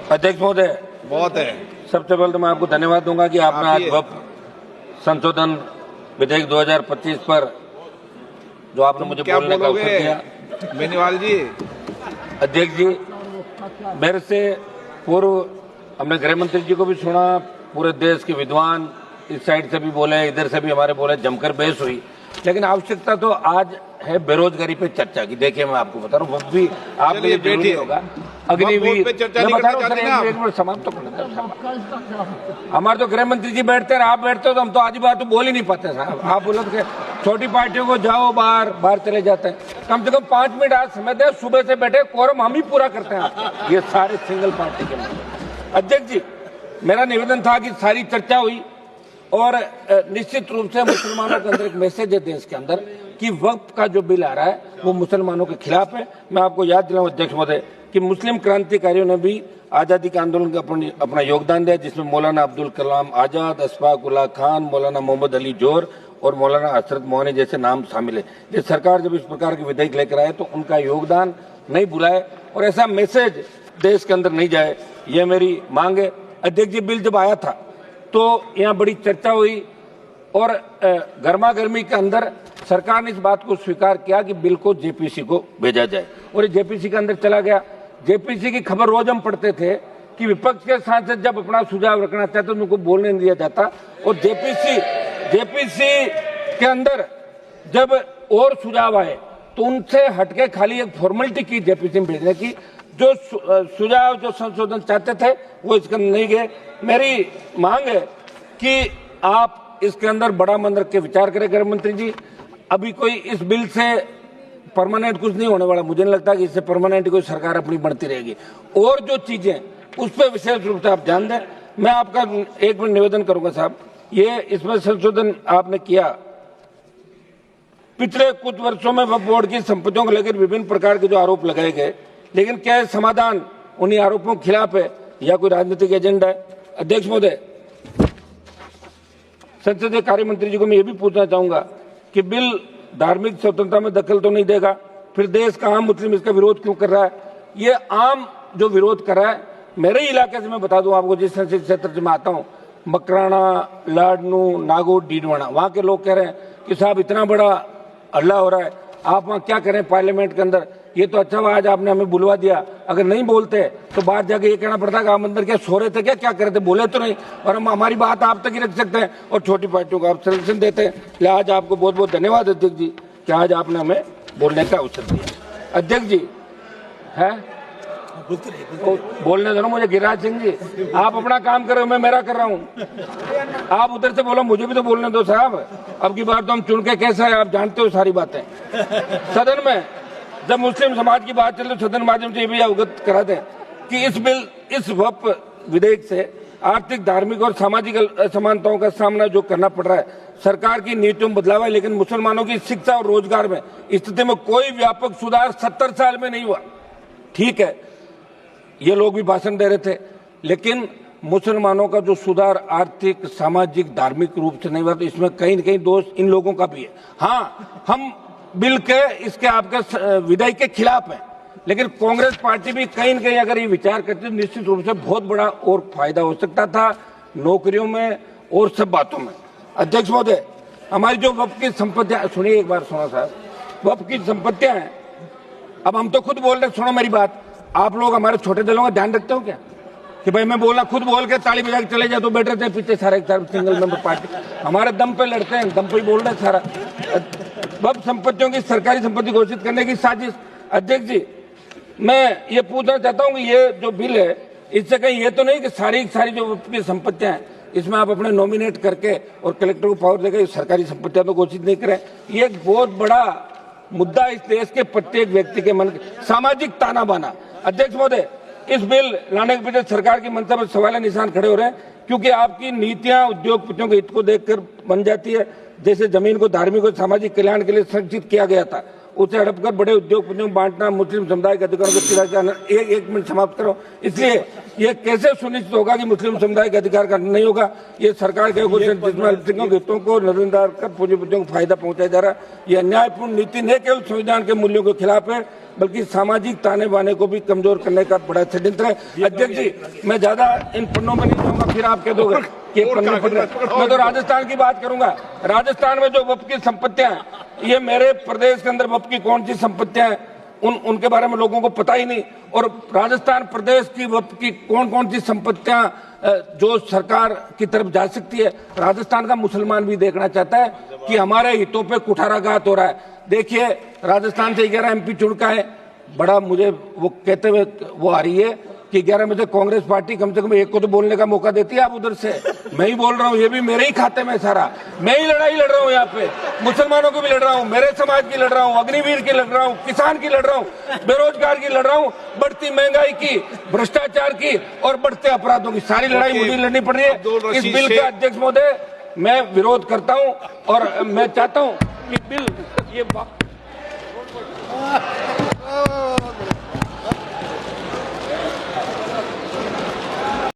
अध्यक्ष महोदय, बहुत है। सबसे पहले तो मैं आपको धन्यवाद दूंगा कि आपने आज वक्फ संशोधन विधेयक 2025 पर जो आपने मुझे बोलने का अवसर दिया। बेनीवाल जी। अध्यक्ष जी, मेरे से पूर्व हमने गृह मंत्री जी को भी सुना, पूरे देश के विद्वान इस साइड से भी बोले, इधर से भी हमारे बोले, जमकर बहस हुई। लेकिन आवश्यकता तो आज है बेरोजगारी पे चर्चा की। देखिए, मैं आपको बता रहा हूँ, वो भी आपके लिए जरूरी होगा। अग्निवीर पे चर्चा नहीं करना चाहते ना, एक मिनट समाप्त तो करना। हमारे तो गृह मंत्री जी बैठते हैं, आप बैठते हो तो हम तो आज बात तो बोल ही नहीं पाते साहब। आप बोलो तो छोटी पार्टियों को जाओ बाहर चले जाते हैं। कम से कम 5 मिनट आज समय दे, सुबह से बैठे, कोरम हम ही पूरा करते हैं। ये सारे सिंगल पार्टी के लोग। अध्यक्ष जी, मेरा निवेदन था कि सारी चर्चा हुई और निश्चित रूप से मुसलमानों के अंदर एक मैसेज है देश के अंदर कि वक्फ का जो बिल आ रहा है वो मुसलमानों के खिलाफ है। मैं आपको याद दिलाऊं अध्यक्ष महोदय कि मुस्लिम क्रांतिकारियों ने भी आजादी के आंदोलन का अपना योगदान दिया, जिसमें मौलाना अब्दुल कलाम आजाद, अशफाक उल्लाह खान, मौलाना मोहम्मद अली जोर और मौलाना हसरत मोहनी जैसे नाम शामिल है। ये सरकार जब इस प्रकार के विधेयक लेकर आए तो उनका योगदान नहीं भुलाए और ऐसा मैसेज देश के अंदर नहीं जाए, ये मेरी मांग है। अध्यक्ष जी, बिल जब आया था तो यहाँ बड़ी चर्चा हुई और गर्मा गर्मी के अंदर सरकार ने इस बात को स्वीकार किया कि बिल को जेपीसी को भेजा जाए और ये जेपीसी के अंदर चला गया। जेपीसी की खबर रोज हम पढ़ते थे कि विपक्ष के सांसद जब अपना सुझाव रखना चाहते तो उनको बोलने नहीं दिया जाता और जेपीसी के अंदर जब और सुझाव आए तो उनसे हटके खाली एक फॉर्मेलिटी की जेपीसी में भेजने की। जो सुझाव जो संशोधन चाहते थे वो इसके अंदर नहीं गए। मेरी मांग है कि आप इसके अंदर बड़ा मन रख के विचार करें गृह मंत्री जी। अभी कोई इस बिल से परमानेंट कुछ नहीं होने वाला, मुझे नहीं लगता कि इससे परमानेंट कोई सरकार अपनी बढ़ती रहेगी। और जो चीजें उस पर विशेष रूप से आप ध्यान दें। मैं आपका एक मिनट निवेदन करूंगा साहब, ये इसमें संशोधन आपने किया, पिछले कुछ वर्षों में वक्फ बोर्ड की संपत्तियों को लेकर विभिन्न प्रकार के जो आरोप लगाए गए, लेकिन क्या समाधान उन्हीं आरोपों के खिलाफ है या कोई राजनीतिक एजेंडा है? अध्यक्ष महोदय, संसदीय कार्य मंत्री जी को मैं ये भी पूछना चाहूंगा कि बिल धार्मिक स्वतंत्रता में दखल तो नहीं देगा, फिर देश का आम मुस्लिम इसका विरोध क्यों कर रहा है? ये आम जो विरोध कर रहा है, मेरे इलाके से मैं बता दूं आपको, जिस संसदीय क्षेत्र से मैं आता हूं, मकराना, लाडनू, नागौर, डीडवाना, वहां के लोग कह रहे हैं कि साहब इतना बड़ा हल्ला हो रहा है, आप वहां क्या करें पार्लियामेंट के अंदर? ये तो अच्छा हुआ आज आपने हमें बुलवा दिया, अगर नहीं बोलते तो बाहर जाके ये कहना पड़ता कि आप अंदर क्या सो रहे थे, क्या कर रहे थे, बोले तो नहीं। और हम हमारी बात आप तक ही रख सकते हैं और छोटी पार्टियों को आप संरक्षण देते हैं। इसलिए आज आपको बहुत बहुत धन्यवाद अध्यक्ष जी कि आज आपने हमें बोलने का अवसर दिया। अध्यक्ष जी है बोलने दो ना मुझे। गिरिराज सिंह जी, आप अपना काम कर रहे हो, मैं मेरा कर रहा हूँ। आप उधर से बोलो, मुझे भी तो बोलने दो साहब। अब की बार तो हम चुन के कैसा है आप जानते हो सारी बातें। सदन में जब मुस्लिम समाज की बात चल रही सदन माध्यम से ये भी अवगत करा दें कि इस वक्फ विधेयक से आर्थिक, धार्मिक और सामाजिक असमानताओं का सामना जो करना पड़ रहा है, सरकार की नीतियों में बदलाव है, लेकिन मुसलमानों की शिक्षा और रोजगार में स्थिति में कोई व्यापक सुधार 70 साल में नहीं हुआ। ठीक है, ये लोग भी भाषण दे रहे थे, लेकिन मुसलमानों का जो सुधार आर्थिक, सामाजिक, धार्मिक रूप से नहीं हुआ, तो इसमें कहीं न कहीं दोष इन लोगों का भी है। हाँ, हम बिल के इसके आपके विधेयक के खिलाफ है, लेकिन कांग्रेस पार्टी भी कहीं न कहीं अगर ये विचार करती तो निश्चित रूप से बहुत बड़ा और फायदा हो सकता था नौकरियों में और सब बातों में। अध्यक्ष महोदय, हमारी जो वक्फ की संपत्तियां, सुनिए एक बार, सुनो साहब, वक्फ की संपत्तियां हैं, अब हम तो खुद बोल रहे, सुनो मेरी बात, आप लोग हमारे छोटे दलों का ध्यान रखते हो क्या कि भाई मैं बोलना, खुद बोल के ताली बजा के चले जाए तो बैठ रहे थे पीछे सारे सिंगल मेंबर पार्टी, हमारे दम पे लड़ते हैं, दम पे ही बोल रहे हैं सारा। वक्फ संपत्तियों की सरकारी संपत्ति घोषित करने की साजिश। अध्यक्ष जी, मैं ये पूछना चाहता हूँ कि ये जो बिल है, इससे कहीं ये तो नहीं कि सारी जो वक्फ की संपत्तियां हैं इसमें आप अपने नॉमिनेट करके और कलेक्टर को पावर देकर सरकारी संपत्तियां तो घोषित नहीं करें? ये एक बहुत बड़ा मुद्दा इस देश के प्रत्येक व्यक्ति के मन, सामाजिक ताना बाना। अध्यक्ष महोदय, इस बिल लाने के पीछे सरकार की मंशा पर सवाल निशान खड़े हो रहे हैं, क्योंकि आपकी नीतियां उद्योगपतियों के हित को देखकर बन जाती है। जैसे जमीन को धार्मिक और सामाजिक कल्याण के लिए संरक्षित किया गया था, उसे हड़पकर बड़े उद्योगपतियों को बांटना, मुस्लिम समुदाय के अधिकारों को एक मिनट समाप्त करो। इसलिए ये कैसे सुनिश्चित होगा कि मुस्लिम समुदाय के अधिकार का नहीं होगा? ये सरकार के जिसमें अल्पसंख्यकों के हितों को नजरअंदाज कर पूंजीपतियों को फायदा पहुंचाया जा रहा है। ये अन्यायपूर्ण नीति न केवल संविधान के मूल्यों के खिलाफ है, बल्कि सामाजिक ताने बाने को भी कमजोर करने का बड़ा षड्यंत्र है। अध्यक्ष जी, मैं ज्यादा इन पन्नों में नहीं जाऊंगा, फिर आप कह दोगे कि पन्ने पढ़ रहे। मैं तो राजस्थान की बात करूंगा। राजस्थान में जो वक्फ की संपत्तियां, ये मेरे प्रदेश के अंदर वक्फ की कौन सी संपत्तियां हैं उनके बारे में लोगों को पता ही नहीं। और राजस्थान प्रदेश की वक्फ की कौन कौन सी संपत्तियां जो सरकार की तरफ जा सकती है, राजस्थान का मुसलमान भी देखना चाहता है कि हमारे हितों पे कुठाराघात हो रहा है। देखिए, राजस्थान से 11 MP चुन का है। बड़ा मुझे वो कहते हुए वो आ रही है कि 11 में से कांग्रेस पार्टी कम से कम एक को तो बोलने का मौका देती है। आप उधर से, मैं ही बोल रहा हूँ, ये भी मेरे ही खाते में सारा, मैं ही लड़ाई लड़ रहा हूँ यहाँ पे। मुसलमानों की भी लड़ रहा हूँ, मेरे समाज की लड़ रहा हूँ, अग्निवीर की लड़ रहा हूँ, किसान की लड़ रहा हूँ, बेरोजगार की लड़ रहा हूँ, बढ़ती महंगाई की, भ्रष्टाचार की और बढ़ते अपराधों की सारी लड़ाई मुझे लड़नी पड़ रही है। इस बिल का अध्यक्ष महोदय मैं विरोध करता हूँ और मैं चाहता हूँ कि बिल ये